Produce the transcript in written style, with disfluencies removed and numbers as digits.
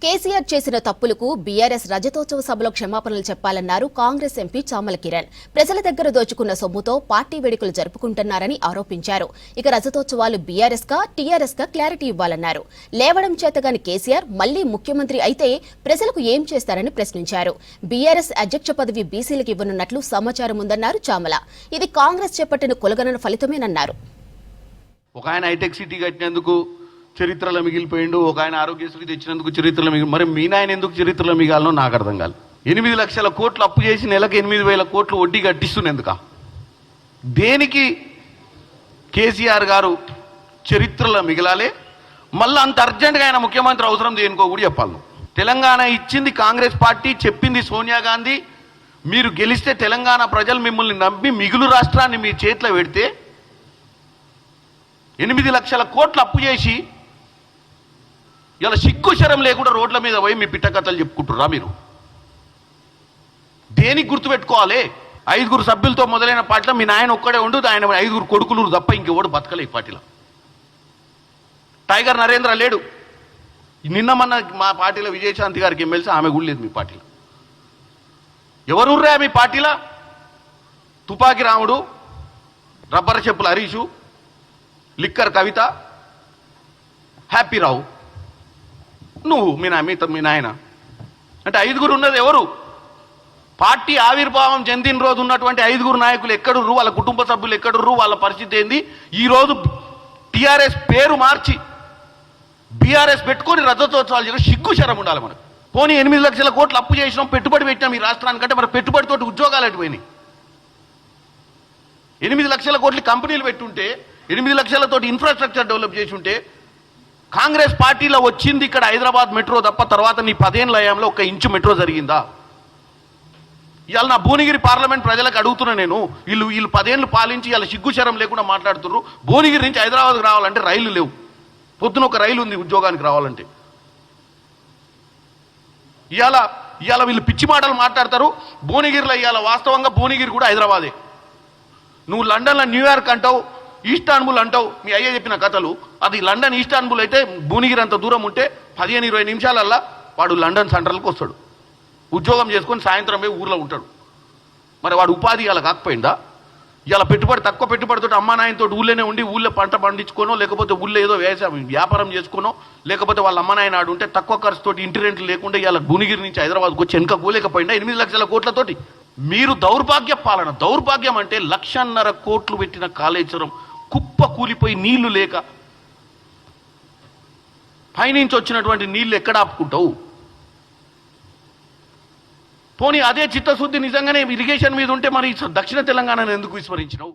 కేసీఆర్ చేసిన తప్పులకు బీఆర్ఎస్ రజతోత్సవ సభలో క్షమాపణలు చెప్పాలన్నారు కాంగ్రెస్ ఎంపీ చామల కిరణ్. ప్రజల దగ్గర దోచుకున్న సొమ్ముతో పార్టీ వేడుకలు జరుపుకుంటున్నారని ఆరోపించారు. ఇక రజతోత్సవాలు బీఆర్ఎస్ కా టీఆర్ఎస్ కా క్లారిటీ ఇవ్వాలన్నారు. లేవడం చేతగాని కేసీఆర్ మళ్లీ ముఖ్యమంత్రి అయితే ప్రజలకు ఏం చేస్తారని ప్రశ్నించారు. బీఆర్ఎస్ అధ్యక్ష పదవి బీసీలకు ఇవ్వనున్నట్లు సమాచారం ఉందన్నారు చామల. ఇది కాంగ్రెస్ చేపట్టిన కులగణన ఫలితమేనన్నారు. ఒక ఆయన హైటెక్ సిటీ కట్టినందుకు చరిత్రలో మిగిలిపోయిండు, ఒక ఆయన ఆరోగ్యశ్రీ తెచ్చినందుకు చరిత్రలో మరి మీ నాయన ఎందుకు చరిత్రలో మిగాలనో నాకు అర్థం కాదు. 8 లక్షల కోట్లు అప్పు చేసి నెలకు 8,000 కోట్లు వడ్డీ కట్టిస్తున్నందుక దేనికి కేసీఆర్ గారు చరిత్రలో మిగిలాలే? మళ్ళీ అంత అర్జెంటుగా ఆయన ముఖ్యమంత్రి అవసరం దేనికో కూడా చెప్పాలి. తెలంగాణ ఇచ్చింది కాంగ్రెస్ పార్టీ, చెప్పింది సోనియా గాంధీ. మీరు గెలిస్తే తెలంగాణ ప్రజలు మిమ్మల్ని నమ్మి మిగులు రాష్ట్రాన్ని మీ చేతిలో పెడితే 8 లక్షల కోట్లు అప్పు చేసి ఇలా సిగ్గు శరం లేకుండా రోడ్ల మీద పోయి మీ పిట్టకథలు చెప్పుకుంటుర్రా మీరు? దేనికి గుర్తుపెట్టుకోవాలి? 5 సభ్యులతో మొదలైన పార్టీలో మీ నాయన ఒక్కడే ఉండు, ఆయన 5 కొడుకులు తప్ప ఇంకెవడు బతకలే ఈ పార్టీలో. టైగర్ నరేంద్ర లేడు. నిన్న మొన్న మా పార్టీలో విజయశాంతి గారికి ఎమ్మెల్సీ, ఆమె కూడా లేదు మీ పార్టీలో. ఎవరుర్రా మీ పార్టీలో? తుపాకి రాముడు, రబ్బర్ చెప్పుల హరీషు, లిక్కర్ కవిత, హ్యాపీ రావు, నువ్వు మీ నాయన అంటే 5 ఉన్నది ఎవరు? పార్టీ ఆవిర్భావం చెందిన రోజు ఉన్నటువంటి 5 నాయకులు ఎక్కడుర్రు? వాళ్ళ కుటుంబ సభ్యులు ఎక్కడుర్రు? వాళ్ళ పరిస్థితి ఏంది? ఈరోజు టీఆర్ఎస్ పేరు మార్చి బీఆర్ఎస్ పెట్టుకొని రజతోత్సవాలు చేయడం సిగ్గు శరం ఉండాలి మనకు. పోనీ 8 లక్షల కోట్లు అప్పు చేసినాం, పెట్టుబడి పెట్టినాం ఈ రాష్ట్రానికంటే మరి పెట్టుబడితోటి ఉద్యోగాలు అటుపోయినాయి. 8 లక్షల కోట్లు కంపెనీలు పెట్టుంటే, 8 లక్షలతోటి ఇన్ఫ్రాస్ట్రక్చర్ డెవలప్ చేసి ఉంటే, కాంగ్రెస్ పార్టీలో వచ్చింది ఇక్కడ హైదరాబాద్ మెట్రో తప్ప తర్వాత నీ 10 ఏళ్ల హయాంలో 1 ఇంచు మెట్రో జరిగిందా? ఇవాళ నా భువనగిరి పార్లమెంట్ ప్రజలకు అడుగుతున్నా నేను, వీళ్ళు 10 ఏళ్ళు పాలించి ఇవాళ సిగ్గుశరం లేకుండా మాట్లాడుతున్నారు. భువనగిరి నుంచి హైదరాబాద్కి రావాలంటే రైలు లేవు, పొద్దున ఒక రైలు ఉంది ఉద్యోగానికి రావాలంటే. ఇవాళ వీళ్ళు పిచ్చి మాటలు మాట్లాడతారు. భువనగిరిలో ఇవాళ వాస్తవంగా భువనగిరి కూడా హైదరాబాదే. నువ్వు లండన్లో న్యూయార్క్ అంటావు, ఈస్టాన్బుల్ అంటావు, మీ అయ్యే చెప్పిన కథలు. అది లండన్ ఈస్టాన్బుల్ అయితే భువనగిరి అంత దూరం ఉంటే 15-20 నిమిషాలల్లా వాడు లండన్ సెంట్రల్కి వస్తాడు, ఉద్యోగం చేసుకొని సాయంత్రం పోయి ఊర్లో ఉంటాడు. మరి వాడు ఉపాధి ఇలా కాకపోయిందా? ఇలా పెట్టుబడి తక్కువ పెట్టుబడితో అమ్మా నాయనతో ఊళ్ళోనే ఉండి ఊళ్ళో పంట పండించుకోనో, లేకపోతే ఊళ్ళో ఏదో వ్యాపారం చేసుకునో, లేకపోతే వాళ్ళ అమ్మ నాయన ఆడు ఉంటే తక్కువ ఖర్చుతోటి ఇంటి రెంట్లు లేకుండా ఇలా భువనగిరి నుంచి హైదరాబాద్కి వచ్చి వెనక పోలేకపోయిందా 8 లక్షల కోట్లతోటి? మీరు దౌర్భాగ్య పాలన. దౌర్భాగ్యం అంటే 1.5 కోట్లు పెట్టిన కాళేశ్వరం కుప్ప కూలిపోయి నీళ్లు లేక పైనుంచి వచ్చినటువంటి నీళ్లు ఎక్కడ ఆపుకుంటావు? పోనీ అదే చిత్తశుద్ధి నిజంగానే ఇరిగేషన్ మీద ఉంటే మరి దక్షిణ తెలంగాణను ఎందుకు విస్మరించినావు?